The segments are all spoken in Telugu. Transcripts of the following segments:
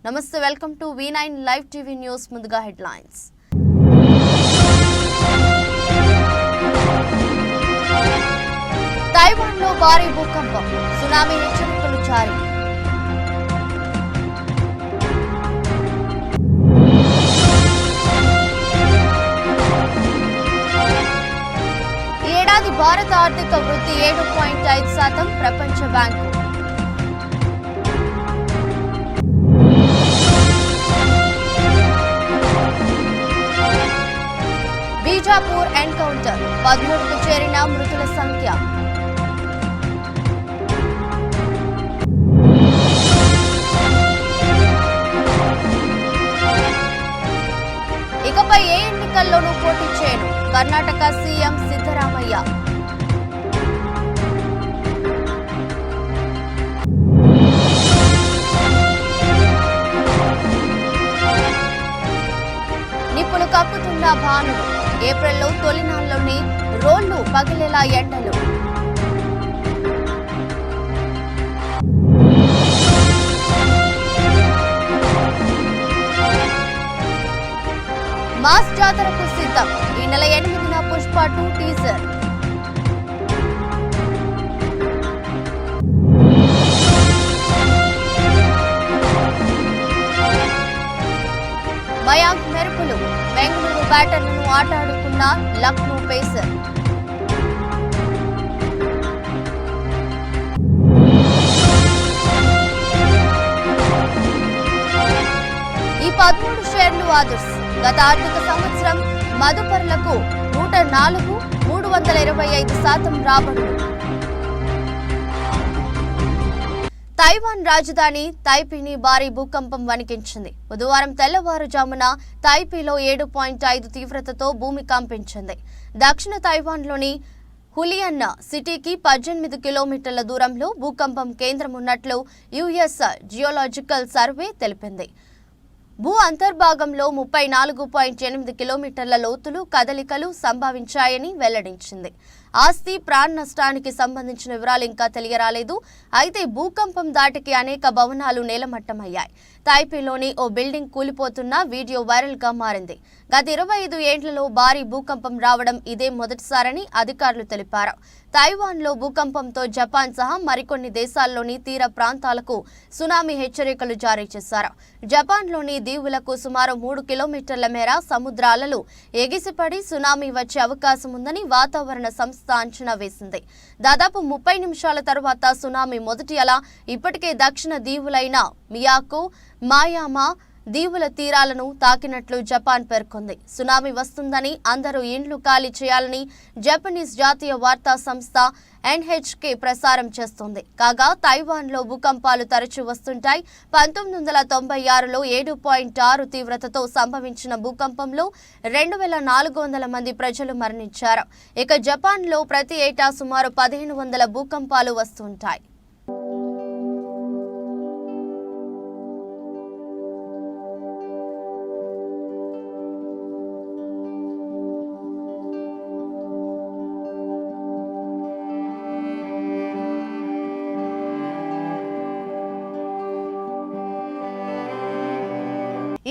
నమస్తే welcome to V9 live TV news ముందుగా హెడ్లైన్స్ తైవాన్లో భారీ భూకంపం సునామీ హెచ్చరికలు జారీ ఈ ఏడాది భారత ఆర్థిక వృద్ధి 7.5% ప్రపంచ బ్యాంకు బీజాపూర్ ఎన్కౌంటర్ 13కు చేరిన మృతుల సంఖ్య ఇకపై ఏ ఎన్నికల్లోనూ పోటీ చేయను కర్ణాటక సీఎం సిద్ధరామయ్య నిప్పులు కక్కుతున్న భానుడు ఏప్రిల్లో తొలినాల్లోని రోళ్లు పగిలేలా ఎండలు మాస్ జాతరకు సిద్ధం ఈ నెల 8న పుష్ప 2 టీజర్ మయాంక్ మెరుపులు బెంగళూరు బ్యాటర్లను ఆటాడుకున్న లక్నో పేసర్ ఈ 13 షేర్లు ఆదర్శ్ గత ఆర్థిక సంవత్సరం మదుపరులకు 104,325% రాబడులు తైవాన్ రాజధాని తైపీని భారీ భూకంపం వణికించింది. బుధవారం తెల్లవారుజామున తైపీలో 7.5 తీవ్రతతో భూమి కంపించింది. దక్షిణ తైవాన్లోని హులియన్ సిటీకి 18 కిలోమీటర్ల దూరంలో భూకంపం కేంద్రం ఉన్నట్లు యుఎస్ జియోలాజికల్ సర్వే తెలిపింది. భూ అంతర్భాగంలో 34.8 కిలోమీటర్ల లోతులు కదలికలు సంభవించాయని వెల్లడించింది. ఆస్తి ప్రాణ నష్టానికి సంబంధించిన వివరాలు ఇంకా తెలియరాలేదు. అయితే భూకంపం దాటికి అనేక భవనాలు నేలమట్టమయ్యాయి. తైపీలోని ఓ బిల్డింగ్ కూలిపోతున్న వీడియో వైరల్ గా మారింది. గత 25 ఏళ్లలో భారీ భూకంపం రావడం ఇదే మొదటిసారని అధికారులు తెలిపారు. తైవాన్లో భూకంపంతో జపాన్ సహా మరికొన్ని దేశాల్లోని తీర ప్రాంతాలకు సునామీ హెచ్చరికలు జారీ చేశారు. జపాన్లోని దీవులకు సుమారు 3 కిలోమీటర్ల మేర సముద్ర అలలు ఎగిసిపడి సునామీ వచ్చే అవకాశం ఉందని వాతావరణ సంస్థ అంచనా వేసింది. దాదాపు 30 నిమిషాల తర్వాత సునామీ మొదటి అల ఇప్పటికే దక్షిణ దీవులైన మియాకు, మాయామా దీవుల తీరాలను తాకినట్లు జపాన్ పేర్కొంది. సునామీ వస్తుందని అందరూ ఇండ్లు ఖాళీ చేయాలని జపనీస్ జాతీయ వార్తా సంస్థ NHK ప్రసారం చేస్తోంది. కాగా తైవాన్లో భూకంపాలు తరచూ వస్తుంటాయి. 1996లో 7.6 తీవ్రతతో సంభవించిన భూకంపంలో 2,400 మంది ప్రజలు మరణించారు. ఇక జపాన్లో ప్రతి ఏటా సుమారు 1,500 భూకంపాలు వస్తుంటాయి.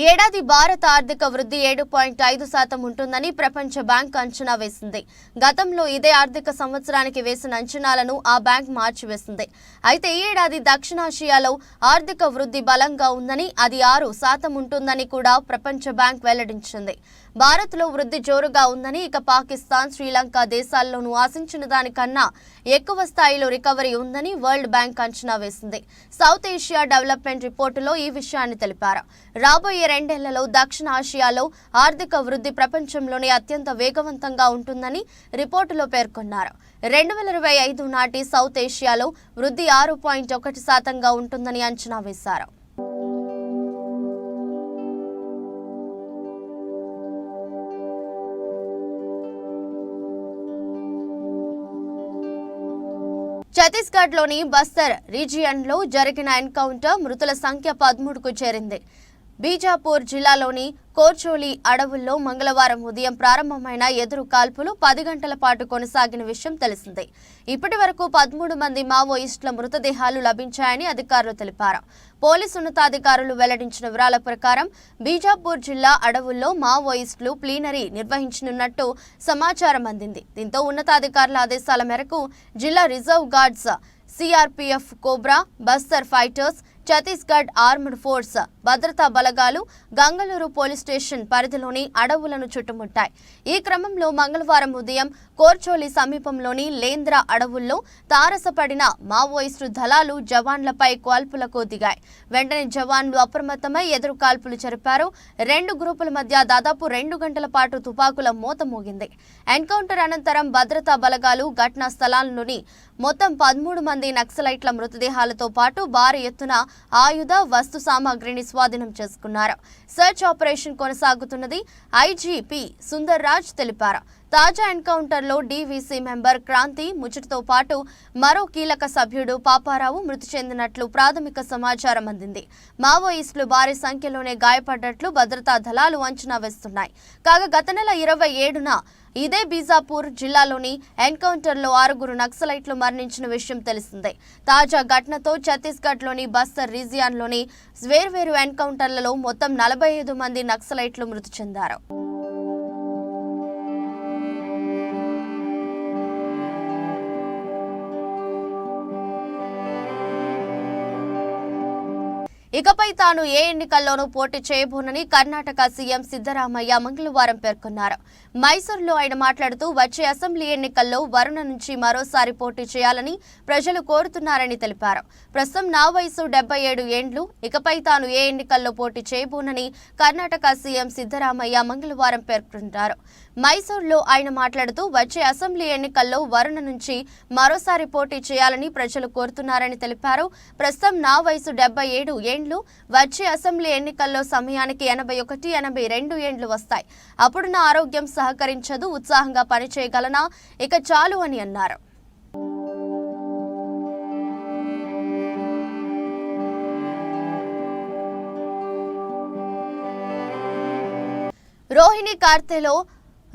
ఈ ఏడాది భారత ఆర్థిక వృద్ధి 7.5% ఉంటుందని ప్రపంచ బ్యాంక్ అంచనా వేసింది. గతంలో ఇదే ఆర్థిక సంవత్సరానికి వేసిన అంచనాలను ఆ బ్యాంక్ మార్చివేసింది. అయితే ఈ ఏడాది దక్షిణాసియాలో ఆర్థిక వృద్ధి బలంగా ఉందని, అది 6% ఉంటుందని కూడా ప్రపంచ బ్యాంక్ వెల్లడించింది. భారత్లో వృద్ధి జోరుగా ఉందని, ఇక పాకిస్తాన్, శ్రీలంక దేశాల్లోనూ ఆశించిన దానికన్నా ఎక్కువ స్థాయిలో రికవరీ ఉందని వరల్డ్ బ్యాంక్ అంచనా వేసింది. సౌత్ ఏషియా డెవలప్మెంట్ రిపోర్టులో ఈ విషయాన్ని తెలిపారు. రాబోయే 2 ఏళ్లలో దక్షిణ ఆసియాలో ఆర్థిక వృద్ధి ప్రపంచంలోనే అత్యంత వేగవంతంగా ఉంటుందని రిపోర్టులో పేర్కొన్నారు. 2025 నాటి సౌత్ ఏషియాలో వృద్ధి 6.1%గా ఉంటుందని అంచనా వేశారు. ఛత్తీస్గఢ్లోని బస్తర్ రీజియన్లో జరిగిన ఎన్కౌంటర్ మృతుల సంఖ్య 13కు చేరింది. బీజాపూర్ జిల్లాలోని కోర్చోలి అడవుల్లో మంగళవారం ఉదయం ప్రారంభమైన ఎదురు కాల్పులు 10 గంటల పాటు కొనసాగిన విషయం తెలిసిందే. ఇప్పటి వరకు 13 మంది మావోయిస్టుల మృతదేహాలు లభించాయని అధికారులు తెలిపారు. పోలీసు ఉన్నతాధికారులు వెల్లడించిన వివరాల ప్రకారం బీజాపూర్ జిల్లా అడవుల్లో మావోయిస్టులు ప్లీనరీ నిర్వహించనున్నట్టు సమాచారం అందింది. దీంతో ఉన్నతాధికారుల ఆదేశాల మేరకు జిల్లా reserve guards, CRPF, cobra, Bastar fighters, Chhattisgarh armed force భద్రతా బలగాలు గంగలూరు పోలీస్ స్టేషన్ పరిధిలోని అడవులను చుట్టుముట్టాయి. ఈ క్రమంలో మంగళవారం ఉదయం కోర్చోలి సమీపంలోని లేంద్ర అడవుల్లో తారసపడిన మావోయిస్టు దళాలు జవాన్లపై కాల్పులకు దిగాయి. వెంటనే జవాన్లు అప్రమత్తమై ఎదురు కాల్పులు జరిపారు. 2 గ్రూపుల మధ్య దాదాపు 2 గంటల పాటు తుపాకుల మోత మోగింది. ఎన్కౌంటర్ అనంతరం భద్రతా బలగాలు ఘటనా స్థలాల్లోని మొత్తం 13 మంది నక్సలైట్ల మృతదేహాలతో పాటు భారీ ఎత్తున ఆయుధ వస్తు సామాగ్రిని స్వాధీనం చేసుకున్నారు. సర్చ్ ఆపరేషన్ కొనసాగుతున్నది ఐజీపీ సుందర్ రాజ్ తెలిపారు. తాజా ఎన్కౌంటర్లో డీవీసీ మెంబర్ క్రాంతి ముచ్చటతో పాటు మరో కీలక సభ్యుడు పాపారావు మృతి చెందినట్లు ప్రాథమిక సమాచారం అందింది. మావోయిస్టులు భారీ సంఖ్యలోనే గాయపడ్డట్లు భద్రతా దళాలు అంచనా వేస్తున్నాయి. కాగా గత నెల 27న ఇదే బీజాపూర్ జిల్లాలోని ఎన్కౌంటర్లో 6 నక్సలైట్లు మరణించిన విషయం తెలిసిందే. తాజా ఘటనతో ఛత్తీస్గఢ్లోని బస్తర్ రీజియన్లోని వేర్వేరు ఎన్కౌంటర్లలో మొత్తం 45 మంది నక్సలైట్లు మృతి చెందారు. ఇకపై తాను ఏ ఎన్నికల్లోనూ పోటీ చేయబోనని కర్ణాటక సీఎం సిద్ధరామయ్య మంగళవారం పేర్కొన్నారు. మైసూరులో ఆయన మాట్లాడుతూ వచ్చే అసెంబ్లీ ఎన్నికల్లో వరుణ నుంచి మరోసారి పోటీ చేయాలని ప్రజలు కోరుతున్నారని తెలిపారు. ప్రస్తుతం నా వయసు 77 ఏండ్లు. ఇకపై తాను ఏ ఎన్నికల్లో పోటీ చేయబోనని కర్ణాటక సీఎం సిద్ధరామయ్య మంగళవారం పేర్కొన్నారు. మైసూరులో ఆయన మాట్లాడుతూ వచ్చే అసెంబ్లీ ఎన్నికల్లో వరుణ నుంచి మరోసారి పోటీ చేయాలని ప్రజలు కోరుతున్నారని తెలిపారు. ప్రస్తుతం నా వయసు 77 ఏండ్లు. వచ్చే అసెంబ్లీ ఎన్నికల్లో సమయానికి 81, 82 ఏండ్లు వస్తాయి. అప్పుడు నా ఆరోగ్యం సహకరించదు. ఉత్సాహంగా పనిచేయగలనా? ఇక చాలు అని అన్నారు. రోహిణి కార్తెలో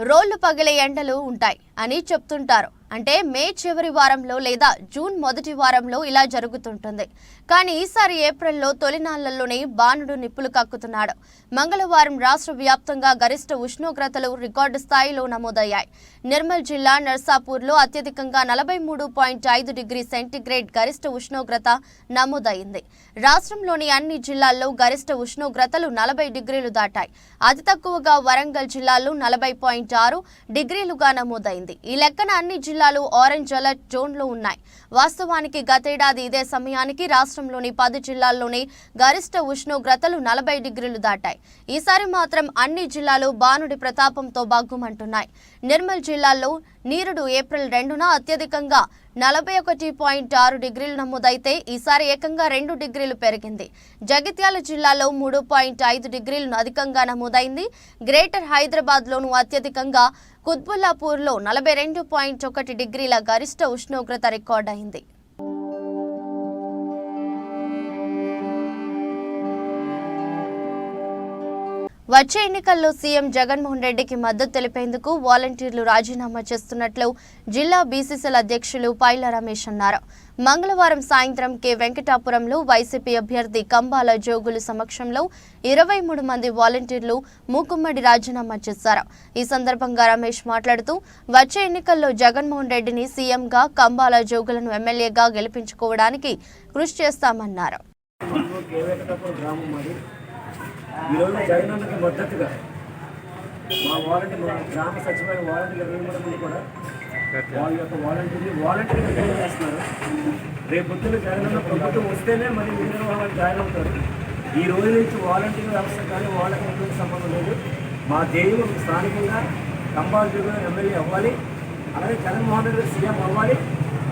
రోళ్లు పగిలే ఎండలు ఉంటాయి అని చెప్తుంటారు. అంటే మే చివరి వారంలో లేదా జూన్ మొదటి వారంలో ఇలా జరుగుతుంటుంది. కానీ ఈసారి ఏప్రిల్లో తొలినాళ్లలోనే బాణుడు నిప్పులు కక్కుతున్నాడు. మంగళవారం రాష్ట్ర వ్యాప్తంగా గరిష్ట ఉష్ణోగ్రతలు రికార్డు స్థాయిలో నమోదయ్యాయి. నిర్మల్ జిల్లా నర్సాపూర్లో అత్యధికంగా 43.5 డిగ్రీ సెంటీగ్రేడ్ గరిష్ట ఉష్ణోగ్రత నమోదైంది. రాష్ట్రంలోని అన్ని జిల్లాల్లో గరిష్ట ఉష్ణోగ్రతలు 40 డిగ్రీలు దాటాయి. అతి తక్కువగా వరంగల్ జిల్లాలో 40.6 డిగ్రీలుగా నమోదైంది. ఈ లెక్కన అన్ని జిల్లాలు ఆరెంజ్ అలర్ట్ జోన్లో ఉన్నాయి. వాస్తవానికి గతేడాది ఇదే సమయానికి రాష్ట్రంలోని 10 జిల్లాల్లోనే గరిష్ట ఉష్ణోగ్రతలు 40 డిగ్రీలు దాటాయి. ఈసారి మాత్రం అన్ని జిల్లాలు బాణుడి ప్రతాపంతో బాగుమంటున్నాయి. నిర్మల్ జిల్లాలో నీరుడు ఏప్రిల్ 2న అత్యధికంగా 41.6 డిగ్రీలు నమోదైతే ఈసారి ఏకంగా 2 డిగ్రీలు పెరిగింది. జగిత్యాల జిల్లాలో 3.5 డిగ్రీలు అధికంగా నమోదైంది. గ్రేటర్ హైదరాబాద్లోనూ అత్యధికంగా కుత్బుల్లాపూర్లో 42.1 డిగ్రీల గరిష్ట ఉష్ణోగ్రత రికార్డైంది. వచ్చే ఎన్నికల్లో సీఎం జగన్మోహన్ రెడ్డికి మద్దతు తెలిపేందుకు వాలంటీర్లు రాజీనామా చేస్తున్నట్లు జిల్లా బీసీసీల అధ్యక్షులు పైల రమేష్ అన్నారు. మంగళవారం సాయంత్రం కె వెంకటాపురంలో వైసీపీ అభ్యర్థి కంబాల జోగులు సమక్షంలో 23 మంది వాలంటీర్లు మూకుమ్మడి రాజీనామా చేశారు. ఈ సందర్భంగా రమేష్ మాట్లాడుతూ వచ్చే ఎన్నికల్లో జగన్మోహన్ రెడ్డిని సీఎంగా, కంబాల జోగులను ఎమ్మెల్యేగా గెలిపించుకోవడానికి కృషి చేస్తామన్నారు. ఈరోజు జగనన్నకి మద్దతుగా మా వాలంటీర్ గ్రామ సచివాలయ వాలంటీర్లు కూడా వాళ్ళ యొక్క వాలంటీర్లు చేస్తున్నారు. రేపు పొద్దున్న జగనన్న ప్రభుత్వం వస్తేనే మరి మిగిలిన వాళ్ళు జాయిన్ అవుతారు. ఈ రోజు నుంచి వాలంటీర్ వ్యవస్థ కానీ వాళ్ళకి ఎటువంటి సంబంధం లేదు. మా ధ్యేయం స్థానికంగా కంబాల జోగులు ఎమ్మెల్యే అవ్వాలి, అలాగే జగన్మోహన్ రెడ్డి సీఎం అవ్వాలి.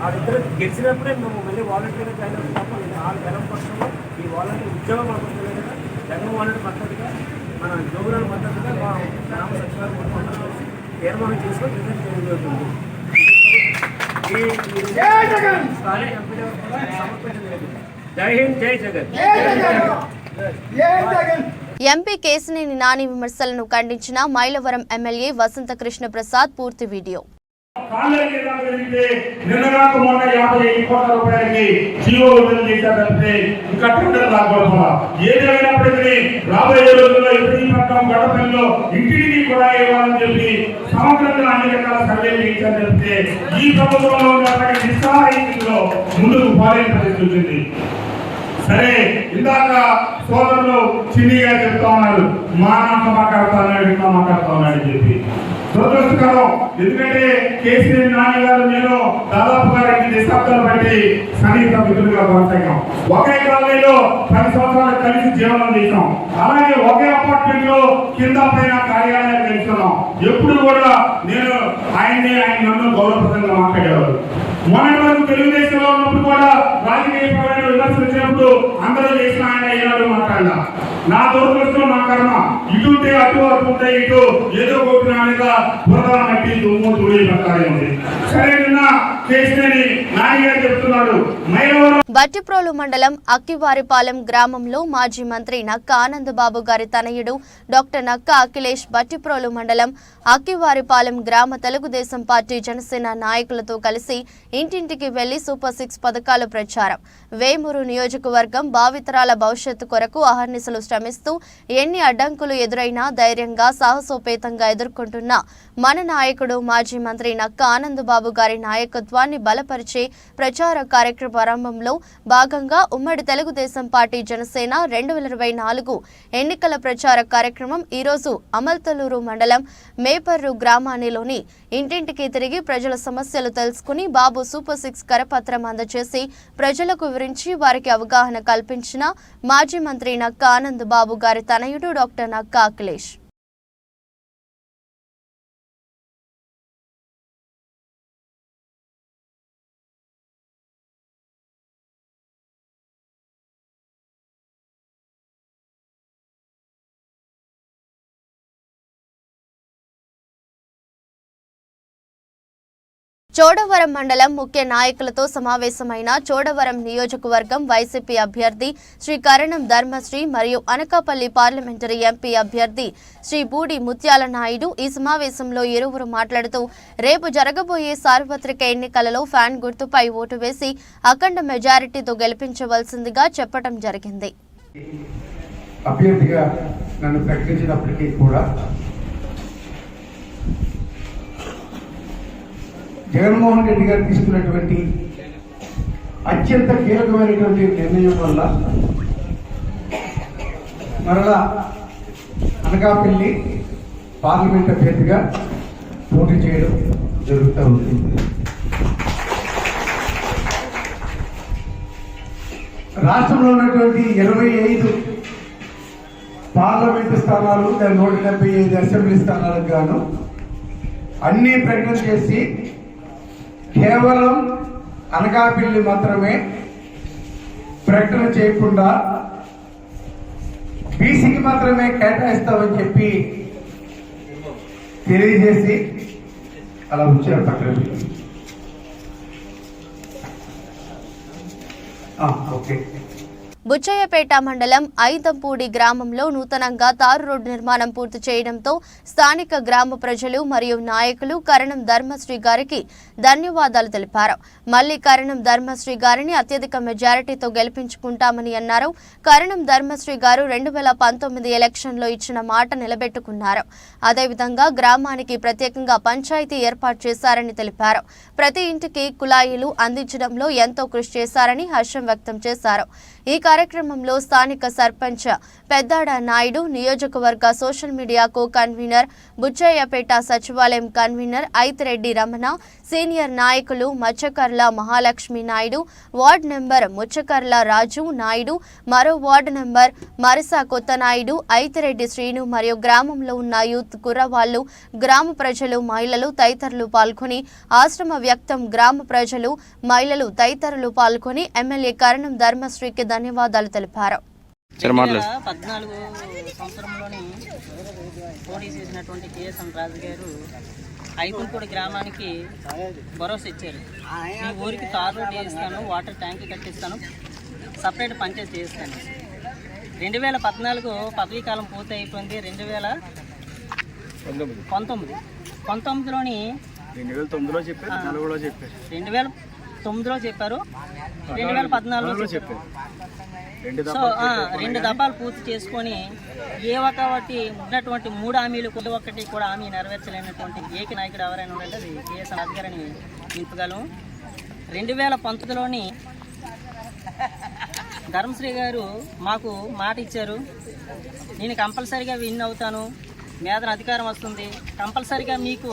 వాళ్ళిద్దరు గెలిచినప్పుడే మేము మళ్ళీ వాలంటీర్గా జాయిన్ అవుతాం తప్ప ఆ జనం పక్షంలో ఈ వాలంటీర్ ఉద్యోగం అనుకుంటున్నాం. జగన్మోహన్ రెడ్డి మద్దతుగా మన జోగులను మద్దతుగా మా గ్రామ సచివాలయం తీర్మానం చేసుకొని రిజైన్ చేయడం జరుగుతుంది. స్థానిక ఎంపీ సమర్పించలేదు. జై హింద్, జై జగన్. ఎంపీ కేశినేని నాని విమర్శలను ఖండించిన మైలవరం ఎమ్మెల్యే వసంత కృష్ణ ప్రసాద్ పూర్తి వీడియో. రాబోయే రోజుల్లో గడపల్లో ఇంటికి కూడా ఇవ్వాలని చెప్పి సమగ్రంగా అన్ని రకాల సర్వేలు ఇచ్చారని చెప్తే ఈ ప్రభుత్వంలో నిస్సహాయంలో ముందుకు పోలేని పరిస్థితి ఉంటుంది. సరే, ఇందాక సోదరులు చిన్నిగా చెప్తా ఉన్నారు, మానవ మాట్లాడుతా ఉన్నాడు, ఇట్లా మాట్లాడుతా ఉన్నాడు అని చెప్పి. దురదృష్టకరం. ఎందుకంటే కేసీఆర్ నాని గారు నేను దాదాపుగా 2 దశాబ్దాలు బట్టి సన్నిహిత మిత్రులుగా కొనసాగాం. ఒకే కాలనీలో 10 సంవత్సరాలు కలిసి జీవనం చేశాం. అలాగే ఒకే అపార్ట్మెంట్ లో కింద పైన కార్యాలయాలు కలిస్తున్నాం. ఎప్పుడు కూడా ఆయన నన్ను గౌరవప్రదంగా మాట్లాడేవారు. మొన్నటి వరకు తెలుగుదేశంలో ఉన్నప్పుడు కూడా రాజకీయపరమైన విమర్శలు వచ్చినప్పుడు అందరూ చేసిన ఆయన ఈనాడు మాట్లాడాల. నా దురదృష్టం, నా కర్మ. ఇటుంటే అటు ఉంటే ఇటు ఏదో ఒకటి నా మీద బురద మట్టి దుమ్ము ధూళి పట్టాలి ఉంది. సరే, నిన్న కేసీఆర్ నాని గారు చెప్తున్నాడు, మైలవరం బట్టిప్రోలు మండలం అక్కివారిపాలెం గ్రామంలో మాజీ మంత్రి నక్క ఆనందబాబు గారి తనయుడు డాక్టర్ నక్క అఖిలేష్ బట్టిప్రోలు మండలం అక్కివారిపాలెం గ్రామ తెలుగుదేశం పార్టీ జనసేన నాయకులతో కలిసి ఇంటింటికి వెళ్లి సూపర్ 6 పథకాల ప్రచారం. వేమూరు నియోజకవర్గం భావితరాల భవిష్యత్తు కొరకు అహర్నిశలు శ్రమిస్తూ ఎన్ని అడ్డంకులు ఎదురైనా ధైర్యంగా సాహసోపేతంగా ఎదుర్కొంటున్న మన నాయకుడు మాజీ మంత్రి నక్క ఆనందబాబు గారి నాయకత్వాన్ని బలపరిచే ప్రచార కార్యక్రమ ప్రారంభంలో భాగంగా ఉమ్మడి తెలుగుదేశం పార్టీ జనసేన 2024 ఎన్నికల ప్రచార కార్యక్రమం ఈరోజు అమల్తలూరు మండలం మేపర్రు గ్రామానిలోని ఇంటింటికి తిరిగి ప్రజల సమస్యలు తెలుసుకుని బాబు సూపర్ 6 కరపత్రం అందజేసి ప్రజలకు వివరించి వారికి అవగాహన కల్పించిన మాజీ మంత్రి నక్క ఆనందబాబు గారి తనయుడు డాక్టర్ నక్క అఖిలేష్. చోడవరం మండలం ముఖ్య నాయకులతో సమావేశమైన చోడవరం నియోజకవర్గం వైసీపీ అభ్యర్థి శ్రీ కరణం ధర్మశ్రీ మరియు అనకాపల్లి పార్లమెంటరీ ఎంపీ అభ్యర్థి శ్రీ బూడి ముత్యాల నాయుడు. ఈ సమావేశంలో ఇరువురు మాట్లాడుతూ రేపు జరగబోయే సార్వత్రిక ఎన్నికలలో ఫ్యాన్ గుర్తుపై ఓటు వేసి అఖండ మెజారిటీతో గెలిపించవలసిందిగా చెప్పడం జరిగింది. అభ్యర్థిగా నన్ను ప్రకటించినప్పటికీ కూడా జగన్మోహన్ రెడ్డి గారు తీసుకున్నటువంటి అత్యంత కీలకమైనటువంటి నిర్ణయం వల్ల మరలా అనకాపల్లి పార్లమెంట్ అభ్యర్థిగా పోటీ చేయడం జరుగుతూ ఉంటుంది. రాష్ట్రంలో ఉన్నటువంటి 25 పార్లమెంటు స్థానాలు, 175 అసెంబ్లీ స్థానాలకు గాను అన్ని ప్రకటన చేసి కేవలం అనకాపల్లి మాత్రమే ప్రకటన చేయకుండా బీసీకి మాత్రమే కేటాయిస్తామని చెప్పి తెలియజేసి అలా ఉంచారు పక్కన. ఓకే. బుచ్చయ్యపేట మండలం ఐతంపూడి గ్రామంలో నూతనంగా తారు రోడ్డు నిర్మాణం పూర్తి చేయడంతో స్థానిక గ్రామ ప్రజలు మరియు నాయకులు కరణం ధర్మశ్రీ గారికి ధన్యవాదాలు తెలిపారు. మళ్లీ కరణం ధర్మశ్రీ గారిని అత్యధిక మెజారిటీతో గెలిపించుకుంటామని అన్నారు. కరణం ధర్మశ్రీ గారు 2019 ఎలక్షన్లో ఇచ్చిన మాట నిలబెట్టుకున్నారు. అదేవిధంగా గ్రామానికి ప్రత్యేకంగా పంచాయతీ ఏర్పాటు చేశారని తెలిపారు. ప్రతి ఇంటికి కుళాయిలు అందించడంలో ఎంతో కృషి చేశారని హర్షం వ్యక్తం చేశారు. ఈ కార్యక్రమంలో స్థానిక సర్పంచ్ పెద్దాడ నాయుడు, నియోజకవర్గ social media co convener Buchayyapeta సచివాలయం కన్వీనర్ ఐతిరెడ్డి రమణ, సీనియర్ నాయకులు మచ్చకర్ల మహాలక్ష్మి నాయుడు, వార్డు నెంబర్ ముచ్చకర్ల రాజు నాయుడు, మరో వార్డు నెంబర్ మరిసా కొత్త నాయుడు, ఐతిరెడ్డి శ్రీను మరియు గ్రామంలో ఉన్న యూత్ కుర్రవాళ్లు, గ్రామ ప్రజలు, మహిళలు తదితరులు పాల్గొని ఆశ్రమ వ్యక్తం గ్రామ ప్రజలు, మహిళలు తదితరులు పాల్గొని ఎమ్మెల్యే కరణం ధర్మశ్రీకి ధన్యవాదాలు తెలిపారు. 14 సంవత్సరంలోని పోటీ చేసినటువంటి కేఎస్ఎం రాజు గారు ఐతంపూడి గ్రామానికి భరోసా ఇచ్చారు. మీ ఊరికి తారు రోడ్డు వేయిస్తాను, వాటర్ ట్యాంక్ కట్టిస్తాను, సపరేట్ పంచాయతీ చేస్తాను. 2014 పదవీ కాలం పూర్తి అయిపోయింది. 2019లోని 2009లో చెప్పారు, 2009లో చెప్పారు, 2014లో చెప్పారు. సో 2 దఫాలు పూర్తి చేసుకొని ఒకటి ఉన్నటువంటి 3 హామీలు ఒక్కటి కూడా హామీ నెరవేర్చలేనటువంటి ఏక నాయకుడు ఎవరైనా ఉందంటే అది కేఎస్ రాజుగారని నింపగలం. 2019లోని ధర్మశ్రీ గారు మాకు మాట ఇచ్చారు, నేను కంపల్సరీగా విన్ అవుతాను, మేధన అధికారం వస్తుంది, కంపల్సరీగా మీకు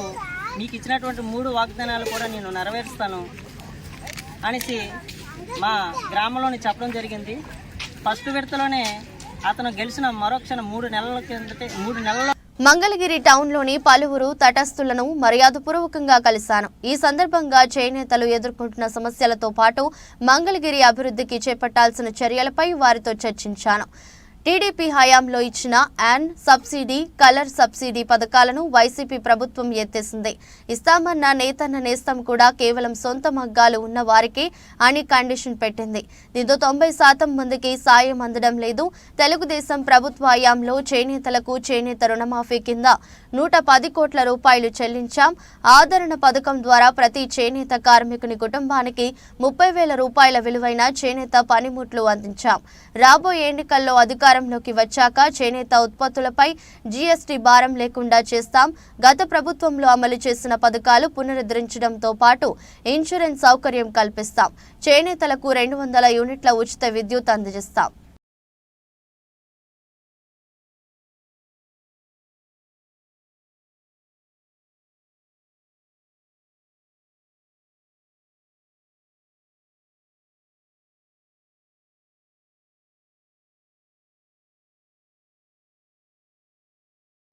ఇచ్చినటువంటి 3 వాగ్దానాలు కూడా నేను నెరవేరుస్తాను అనేసి మా గ్రామంలోని చెప్పడం జరిగింది. ఫస్ట్ విడతలోనే అతను గెలిచిన మరోక్షణం 3 నెలల మంగళగిరి టౌన్లోని పలువురు తటస్థులను మర్యాదపూర్వకంగా కలిశాను. ఈ సందర్భంగా చేనేతలు ఎదుర్కొంటున్న సమస్యలతో పాటు మంగళగిరి అభివృద్ధికి చేపట్టాల్సిన చర్యలపై వారితో చర్చించాను. టీడీపీ హయాంలో ఇచ్చిన యాన్ సబ్సిడీ, కలర్ సబ్సిడీ పథకాలను వైసీపీ ప్రభుత్వం ఎత్తేసింది. ఇస్తామన్న నేతన్న నేస్తం కూడా కేవలం సొంత మగ్గాలు ఉన్న వారికి అని కండిషన్ పెట్టింది. దీంతో 90% మందికి సాయం అందడం లేదు. తెలుగుదేశం ప్రభుత్వ హయాంలో చేనేతలకు చేనేత రుణమాఫీ కింద 110 కోట్ల రూపాయలు చెల్లించాం. ఆదరణ పథకం ద్వారా ప్రతి చేనేత కార్మికుని కుటుంబానికి 30,000 రూపాయల విలువైన చేనేత పనిముట్లు అందించాం. రాబోయే ఎన్నికల్లో అధికారంలోకి వచ్చాక చేనేత ఉత్పత్తులపై జీఎస్టీ భారం లేకుండా చేస్తాం. గత ప్రభుత్వంలో అమలు చేసిన పథకాలు పునరుద్ధరించడంతో పాటు ఇన్సూరెన్స్ సౌకర్యం కల్పిస్తాం. చేనేతలకు 200 యూనిట్ల ఉచిత విద్యుత్ అందజేస్తాం.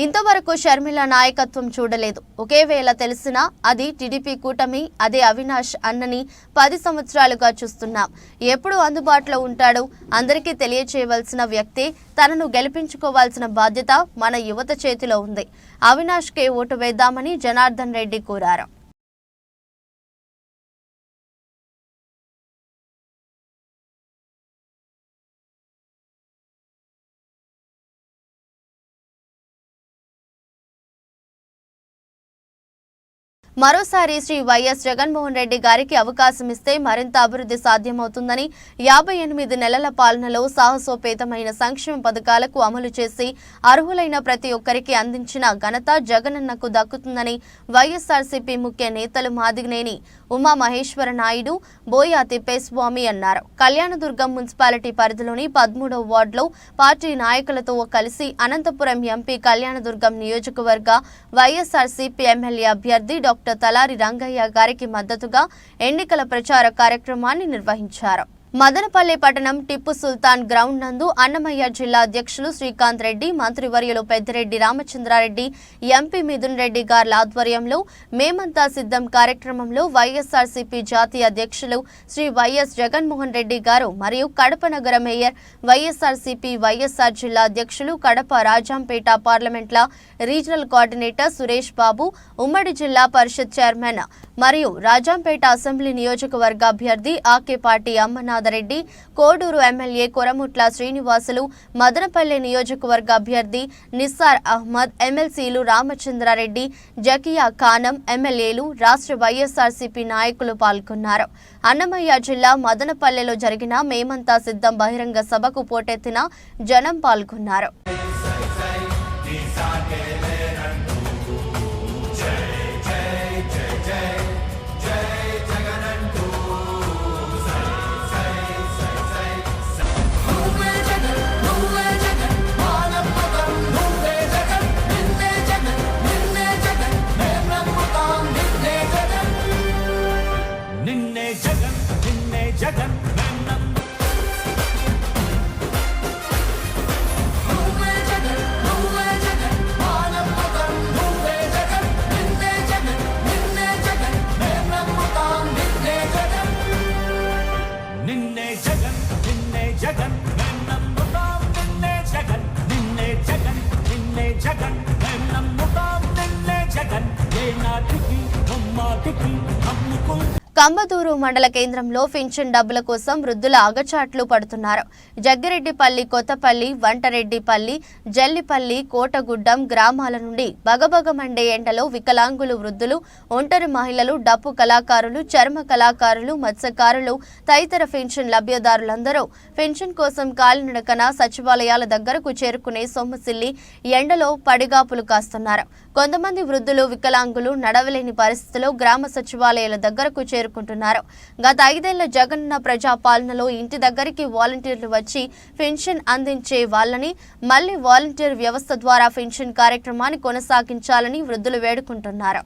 ఇంతవరకు షర్మిల నాయకత్వం చూడలేదు. ఒకేవేళ తెలిసినా అది టీడీపీ కూటమి, అదే అవినాష్ అన్నని 10 సంవత్సరాలుగా చూస్తున్నాం. ఎప్పుడు అందుబాటులో ఉంటాడో అందరికీ తెలియచేయవలసిన వ్యక్తే. తనను గెలిపించుకోవాల్సిన బాధ్యత మన యువత చేతిలో ఉంది. అవినాష్కే ఓటు వేద్దామని జనార్దన్ రెడ్డి కోరారు. మరోసారి శ్రీ వైఎస్ జగన్మోహన్ రెడ్డి గారికి అవకాశం ఇస్తే మరింత అభివృద్ధి సాధ్యమవుతుందని, 58 నెలల పాలనలో సాహసోపేతమైన సంక్షేమ పథకాలకు అమలు చేసి అర్హులైన ప్రతి ఒక్కరికి అందించిన ఘనత జగనన్నకు దక్కుతుందని వైఎస్ఆర్సీపీ ముఖ్య నేతలు మాదిగనేని ఉమామహేశ్వర నాయుడు, బోయా తిప్పేస్వామి అన్నారు. కళ్యాణదుర్గం మున్సిపాలిటీ పరిధిలోని 13వ వార్డులో పార్టీ నాయకులతో కలిసి అనంతపురం ఎంపీ కళ్యాణదుర్గం నియోజకవర్గ వైఎస్ఆర్సీపీ ఎమ్మెల్యే అభ్యర్థి డాక్టర్ తలారి రంగయ్య గారికి మద్దతుగా ఎన్నికల ప్రచార కార్యక్రమాన్ని నిర్వహించారు. మదనపల్లి పట్టణం టిప్పు సుల్తాన్ గ్రౌండ్ నందు అన్నమయ్య జిల్లా అధ్యక్షులు శ్రీకాంత్ రెడ్డి, మంత్రివర్యులు పెద్దిరెడ్డి రామచంద్రారెడ్డి, ఎంపీ మిథున్ రెడ్డి గార్ల ఆధ్వర్యంలో మేమంతా సిద్ధం కార్యక్రమంలో వైఎస్ఆర్సీపీ జాతీయ అధ్యక్షులు శ్రీ వైఎస్ జగన్మోహన్ రెడ్డి గారు మరియు కడప నగర మేయర్ వైఎస్ఆర్సీపీ వైఎస్ఆర్ జిల్లా అధ్యక్షులు, కడప రాజంపేట పార్లమెంట్ల రీజనల్ కోఆర్డినేటర్ సురేష్ బాబు, ఉమ్మడి జిల్లా పరిషత్ చైర్మన్ మరియు రాజంపేట అసెంబ్లీ నియోజకవర్గ అభ్యర్థి ఆకేపాటి అమ్మనాథరెడ్డి, కోడూరు ఎమ్మెల్యే కొరముట్ల శ్రీనివాసులు, మదనపల్లి నియోజకవర్గ అభ్యర్థి నిస్సార్ అహ్మద్, ఎమ్మెల్సీలు రామచంద్రారెడ్డి, జకియా ఖానం, ఎమ్మెల్యేలు, రాష్ట్ర వైఎస్ఆర్సీపీ నాయకులు పాల్గొన్నారు. అన్నమయ్య జిల్లా మదనపల్లెలో జరిగిన మేమంతా సిద్ధం బహిరంగ సభకు పోటెత్తిన జనం పాల్గొన్నారు. కంబదూరు మండల కేంద్రంలో పింఛన్ డబ్బుల కోసం వృద్ధుల అగచాట్లు పడుతున్నారు. జగ్గిరెడ్డిపల్లి, కొత్తపల్లి, వంటరెడ్డిపల్లి, జల్లిపల్లి, కోటగుడ్డం గ్రామాల నుండి బగబగమండే ఎండలో వికలాంగులు, వృద్ధులు, ఒంటరి మహిళలు, డప్పు కళాకారులు, చర్మ కళాకారులు, మత్స్యకారులు తదితర పింఛన్ లబ్ధిదారులందరూ పింఛన్ కోసం కాలినడకన సచివాలయాల దగ్గరకు చేరుకునే సొమ్మసిల్లి ఎండలో పడిగాపులు కాస్తున్నారు. కొంతమంది వృద్ధులు, వికలాంగులు నడవలేని పరిస్థితిలో గ్రామ సచివాలయాల దగ్గరకు చేరుకుంటున్నారు. గత 5 ఏళ్ల జగనన్న ప్రజా పాలనలో ఇంటి దగ్గరికి వాలంటీర్లు వచ్చి పెన్షన్ అందించే వాళ్ళని మళ్లీ వాలంటీర్ వ్యవస్థ ద్వారా పెన్షన్ కార్యక్రమాన్ని కొనసాగించాలని వృద్ధులు వేడుకుంటున్నారు.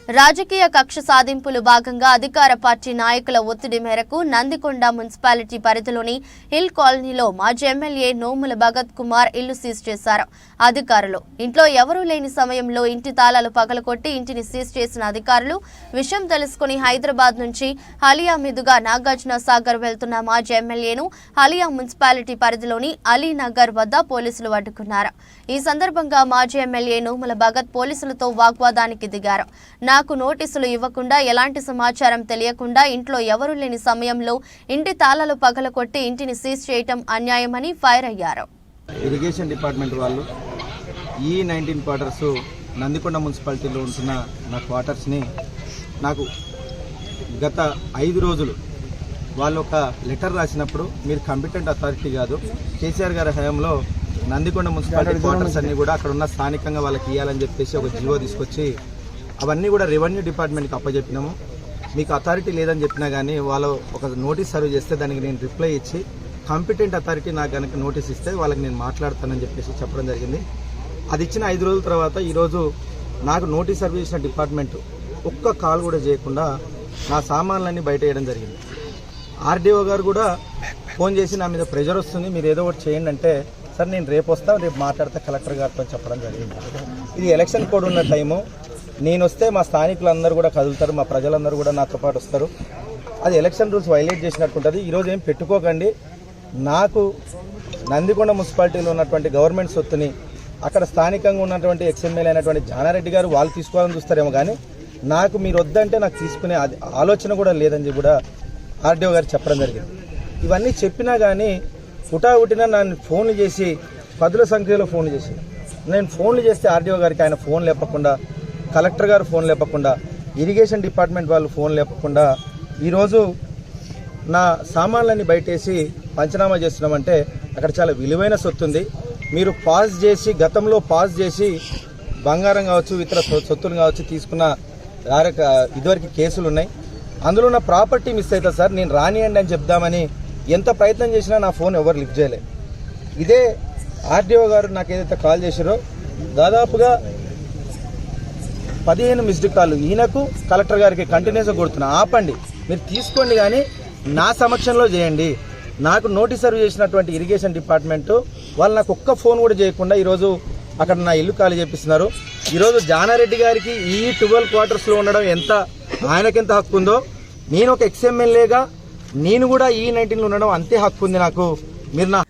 రాజకీయ కక్ష సాధింపులు భాగంగా అధికార పార్టీ నాయకుల ఒత్తిడి మేరకు నందికొండ మున్సిపాలిటీ పరిధిలోని హిల్ కాలనీలో మాజీ ఎమ్మెల్యే నోముల భగత్ కుమార్ ఇల్లు సీజ్ చేశారు అధికారులు. ఇంట్లో ఎవరూ లేని సమయంలో ఇంటి తాళాలు పగలకొట్టి ఇంటిని సీజ్ చేసిన అధికారులు విషయం తెలుసుకుని హైదరాబాద్ నుంచి హలియా మీదుగా నాగార్జున సాగర్ వెళ్తున్న మాజీ ఎమ్మెల్యేను హలియా మున్సిపాలిటీ పరిధిలోని అలీనగర్ వద్ద పోలీసులు అడ్డుకున్నారు. ఈ సందర్భంగా మాజీ ఎమ్మెల్యే నోముల భగత్ పోలీసులతో వాగ్వాదానికి దిగారు. నాకు నోటీసులు ఇవ్వకుండా, ఎలాంటి సమాచారం తెలియకుండా ఇంట్లో ఎవరూ లేని సమయంలో ఇంటి తాళాలు పగలకొట్టి ఇంటిని సీజ్ చేయటం అన్యాయమని ఫైర్ అయ్యారు. ఇరిగేషన్ డిపార్ట్మెంట్ వాళ్ళు ఈ 19 క్వార్టర్స్ నందికొండ మున్సిపాలిటీలో ఉంటున్న నా క్వార్టర్స్ని నాకు గత 5 రోజులు వాళ్ళు ఒక లెటర్ రాసినప్పుడు మీరు కాంపిటెంట్ అథారిటీ కాదు, కేసీఆర్ గారి హయాంలో నందికొండ మున్సిపాలిటీ క్వార్టర్స్ అన్నీ కూడా అక్కడ ఉన్న స్థానికంగా వాళ్ళకి ఇవ్వాలని చెప్పేసి ఒక జీవో తీసుకొచ్చి అవన్నీ కూడా రెవెన్యూ డిపార్ట్మెంట్కి అప్పచెప్పినాము. మీకు అథారిటీ లేదని చెప్పినా కానీ వాళ్ళు ఒక నోటీస్ సర్వ్ చేస్తే దానికి నేను రిప్లై ఇచ్చి కాంపిటెంట్ అథారిటీ నాకు కనుక నోటీస్ ఇస్తే వాళ్ళకి నేను మాట్లాడతానని చెప్పేసి చెప్పడం జరిగింది. అది ఇచ్చిన 5 రోజుల తర్వాత ఈరోజు నాకు నోటీస్ సర్వ్ చేసిన డిపార్ట్మెంట్ ఒక్క కాల్ కూడా చేయకుండా నా సామాన్లన్నీ బయట వేయడం జరిగింది. ఆర్డీఓ గారు కూడా ఫోన్ చేసి నా మీద ప్రెషర్ వస్తుంది, మీరు ఏదో ఒకటి చేయండి అంటే, సార్ నేను రేపు వస్తాను, రేపు మాట్లాడితే కలెక్టర్ గారితో చెప్పడం జరిగింది. ఇది ఎలక్షన్ కోడ్ ఉన్న టైము, నేను వస్తే మా స్థానికులందరూ కూడా కదులుతారు, మా ప్రజలందరూ కూడా నాతో పాటు వస్తారు. అది ఎలక్షన్ రూల్స్ వైలేట్ చేసినట్టుంటుంది. ఈరోజు ఏం పెట్టుకోకండి. నాకు నందికొండ మున్సిపాలిటీలో ఉన్నటువంటి గవర్నమెంట్ సొత్తుని అక్కడ స్థానికంగా ఉన్నటువంటి ఎక్స్ఎమ్మెల్యే అయినటువంటి జానారెడ్డి గారు వాళ్ళు తీసుకోవాలని చూస్తారేమో, కానీ నాకు మీరు వద్దంటే నాకు తీసుకునే ఆలోచన కూడా లేదని కూడా ఆర్డీఓ గారు చెప్పడం జరిగింది. ఇవన్నీ చెప్పినా కానీ హుటాహుటిన నన్ను ఫోన్లు చేసి 10ల సంఖ్యలో ఫోన్లు చేసి, నేను ఫోన్లు చేస్తే ఆర్డీఓ గారికి ఆయన ఫోన్ లేపకుండా, కలెక్టర్ గారు ఫోన్ లేపకుండా, ఇరిగేషన్ డిపార్ట్మెంట్ వాళ్ళు ఫోన్ లేపకుండా ఈరోజు నా సామాన్లన్నీ బయటేసి పంచనామా చేస్తున్నామంటే అక్కడ చాలా విలువైన సొత్తు ఉంది. మీరు పాస్ చేసి, గతంలో పాస్ చేసి బంగారం కావచ్చు, ఇతర సొత్తులు కావచ్చు తీసుకున్న ఇదివరకు కేసులు ఉన్నాయి. అందులో ఉన్న ప్రాపర్టీ మిస్ అవుతుంది సార్, నేను రానియండి అని చెప్దామని ఎంత ప్రయత్నం చేసినా నా ఫోన్ ఎవరు లిఫ్ట్ చేయలేదు. ఇదే ఆర్డీఓ గారు నాకు ఏదైతే కాల్ చేశారో దాదాపుగా 15 మిస్డ్ కాల్ ఈయనకు, కలెక్టర్ గారికి కంటిన్యూస్గా కొడుతున్నా. ఆపండి, మీరు తీసుకోండి, కానీ నా సమక్షంలో చేయండి. నాకు నోటీస్ సర్వ్ చేసినటువంటి ఇరిగేషన్ డిపార్ట్మెంటు వాళ్ళు నాకు ఒక్క ఫోన్ కూడా చేయకుండా ఈరోజు అక్కడ నా ఇల్లు ఖాళీ చేపిస్తున్నారు. ఈరోజు జానారెడ్డి గారికి ఈ 12 క్వార్టర్స్లో ఉండడం ఆయనకెంత హక్కు ఉందో, నేను ఒక ఎక్స్ఎమ్మెల్యేగా నేను కూడా ఈ 19లో ఉండడం అంతే హక్కు ఉంది నాకు. మీరు నా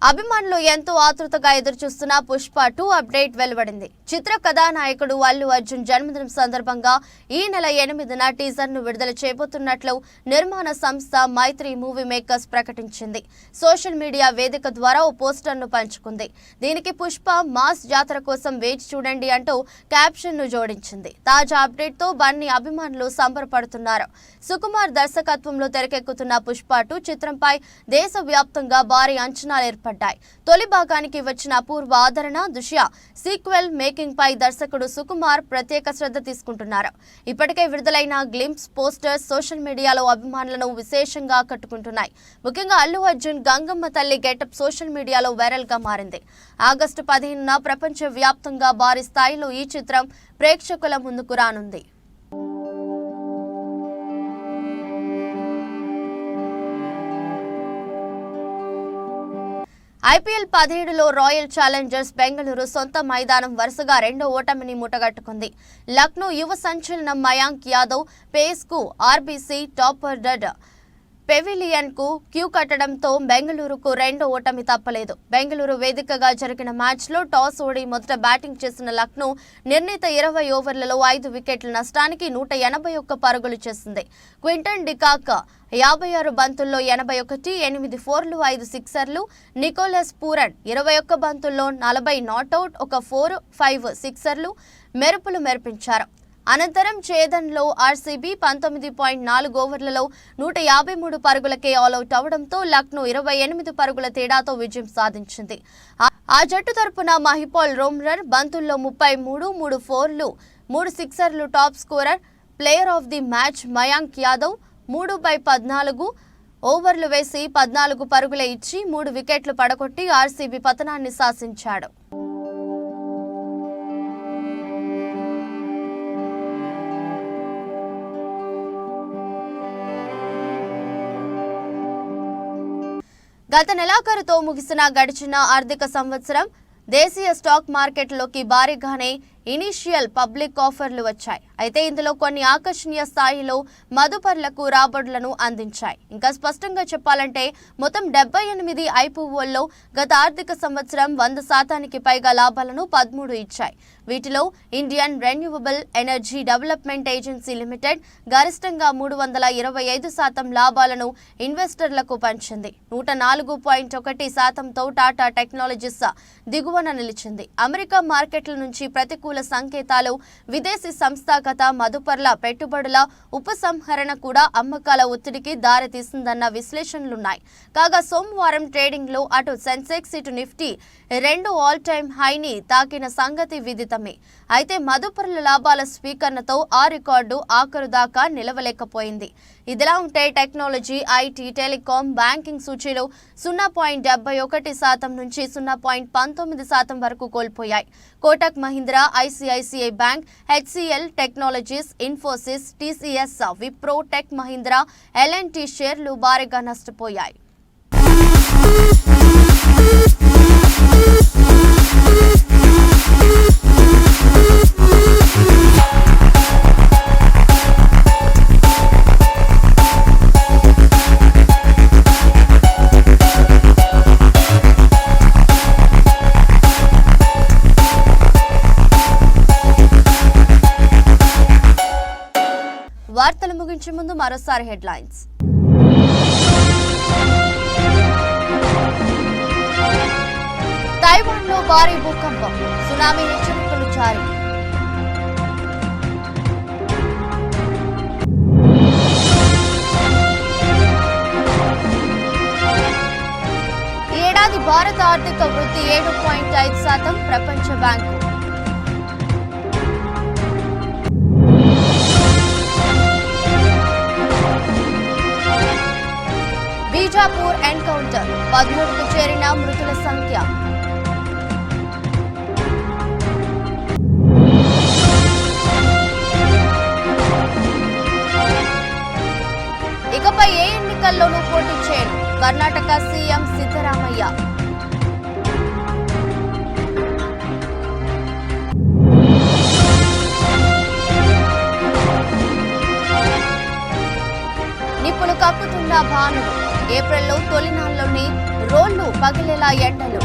అభిమానులు ఎంతో ఆతృతగా ఎదురుచూస్తున్న పుష్ప 2 అప్డేట్ వెలువడింది. చిత్ర కథానాయకుడు అల్లు అర్జున్ జన్మదినం సందర్భంగా ఈ నెల 8న టీజర్ ను విడుదల చేయబోతున్నట్లు నిర్మాణ సంస్థ మైత్రి మూవీ మేకర్స్ ప్రకటించింది. సోషల్ మీడియా వేదిక ద్వారా ఓ పోస్టర్ ను పంచుకుంది. దీనికి పుష్ప మాస్ జాతర కోసం వేచి చూడండి అంటూ క్యాప్షన్ ను జోడించింది. తాజా అప్డేట్ తో బన్నీ అభిమానులు సంబరపడుతున్నారు. సుకుమార్ దర్శకత్వంలో తెరకెక్కుతున్న పుష్ప 2 చిత్రంపై దేశవ్యాప్తంగా భారీ అంచనాలు ఏర్పడ్డాయి. బయటపడ్డాయి. తొలి భాగానికి వచ్చిన అపూర్వ ఆదరణ దృష్ట్యా సీక్వెల్ మేకింగ్ పై దర్శకుడు సుకుమార్ ప్రత్యేక శ్రద్ధ తీసుకుంటున్నారు. ఇప్పటికే విడుదలైన గ్లింప్స్ పోస్టర్స్ సోషల్ మీడియాలో అభిమానులను విశేషంగా ఆకట్టుకుంటున్నాయి. ముఖ్యంగా అల్లు అర్జున్ గంగమ్మ తల్లి గెటప్ సోషల్ మీడియాలో వైరల్ గా మారింది. ఆగస్టు 15న ప్రపంచ వ్యాప్తంగా భారీ స్థాయిలో ఈ చిత్రం ప్రేక్షకుల ముందుకు రానుంది. ఐపీఎల్ 17లో రాయల్ ఛాలెంజర్స్ బెంగళూరు సొంత మైదానం వరుసగా రెండో ఓటమిని మూటగట్టుకుంది. లక్నో యువ సంచలనం మయాంక్ యాదవ్ పేస్ కు ఆర్బీసీ టాప్ ఆర్డర్ పెవిలియన్ కు క్యూ కట్టడంతో బెంగళూరుకు రెండో ఓటమి తప్పలేదు. బెంగళూరు వేదికగా జరిగిన మ్యాచ్ లో టాస్ ఓడి మొదట బ్యాటింగ్ చేసిన లక్నో నిర్ణీత 20 ఓవర్లలో 5 వికెట్ల నష్టానికి 181 పరుగులు చేసింది. క్వింటన్ డికాక్ 56 బంతుల్లో 81, 8 ఫోర్లు, 5 సిక్సర్లు. నికోలస్ పూరన్ 21 బంతుల్లో 40 నాటౌట్, 1 4, 5 సిక్సర్లు మెరుపులు మెరిపించారు. అనంతరం ఛేదన్లో ఆర్సీబీ 19.4 ఓవర్లలో 153 పరుగులకే ఆల్అౌట్ అవడంతో లక్నో 28 పరుగుల తేడాతో విజయం సాధించింది. ఆ జట్టు తరపున మహిపాల్ రోమ్రర్ బంతుల్లో 33, 3 ఫోర్లు, 3 సిక్సర్లు. Top scorer player of the match Mayank Yadav 3/14 ఓవర్లు వేసి 14 పరుగులే ఇచ్చి 3 వికెట్లు పడగొట్టి ఆర్సీబీ పతనాన్ని శాసించాడు. గత నెలాఖరుతో ముగిసిన గడిచిన ఆర్థిక సంవత్సరం దేశీయ స్టాక్ మార్కెట్లోకి భారీగానే ఇనిషియల్ పబ్లిక్ ఆఫర్లు వచ్చాయి. అయితే ఇందులో కొన్ని ఆకర్షణీయ స్థాయిలో మదుపర్లకు రాబడులను అందించాయి. ఇంకా స్పష్టంగా చెప్పాలంటే మొత్తం 78 ఐపీఓల్లో గత ఆర్థిక సంవత్సరం 100% పైగా లాభాలను 13 ఇచ్చాయి. వీటిలో Indian renewable energy development agency limited గరిష్టంగా 325% లాభాలను ఇన్వెస్టర్లకు పంచింది. 104.1%తో టాటా టెక్నాలజీస్ దిగువన నిలిచింది. అమెరికా మార్కెట్ల నుంచి ప్రతికూల సంకేతాలు, విదేశీ సంస్థాగత మదుపర్ల పెట్టుబడుల ఉపసంహరణ కూడా అమ్మకాల ఒత్తిడికి దారితీసిందన్న విశ్లేషణలున్నాయి. కాగా సోమవారం ట్రేడింగ్ లో అటు సెన్సెక్స్ ఇటు నిఫ్టీ 2 ఆల్ టైమ్ హైని తాకిన సంగతి విదితమే. అయితే మదుపర్ల లాభాల స్వీకరణతో ఆ రికార్డు ఆఖరు దాకా నిలవలేకపోయింది. ఇదిలా ఉంటే టెక్నాలజీ, ఐటీ, టెలికాం, బ్యాంకింగ్ సూచీలు 0.71% నుంచి 0.19% వరకు కోల్పోయాయి. Kotak Mahindra, ICICI bank, HCL technologies, Infosys, TCS, Wipro, tech Mahindra, LNT షేర్లు భారీగా నష్టపోయాయి. వార్తలు ముగించే ముందు మరోసారి హెడ్లైన్స్. తైవాన్లో భారీ భూకంపం, సునామీ హెచ్చరికలు జారీ. ఈ ఏడాది భారత ఆర్థిక వృద్ధి 7.5%, ప్రపంచ బ్యాంకు. బీజాపూర్ ఎన్కౌంటర్, 13కు చేరిన మృతుల సంఖ్య. ఇకపై ఏ ఎన్నికల్లోనూ పోటీ చేయను, కర్ణాటక సీఎం సిద్ధరామయ్య. నిప్పులు కక్కుతున్న భానుడు, ఏప్రిల్లో తొలినాళ్లోని రోళ్లు పగిలేలా ఎండలు.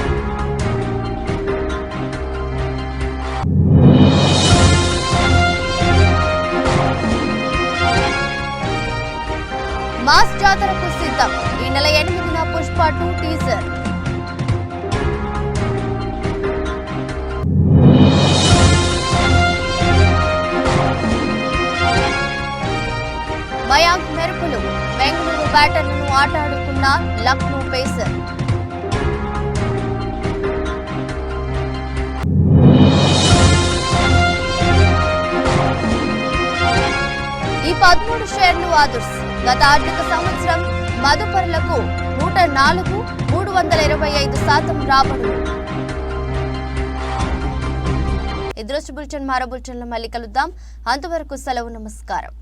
మాస్ జాతరకు సిద్ధం, ఈ నెల 8న పుష్ప 2 టీజర్. మయాంక్ మెరుపులు, బెంగళూరు బ్యాటర్లను ఆటాడుకున్న లక్నో పేసర్. ఈ 13 షేర్లు ఆదుర్స్. గత ఆర్థిక సంవత్సరం మదుపరులకు 104, 325% రాబడులు. ఈ దృష్టి బులెటిన్ మరో బులెటిన్లో మళ్ళీ కలుద్దాం. అంతవరకు సెలవు. నమస్కారం.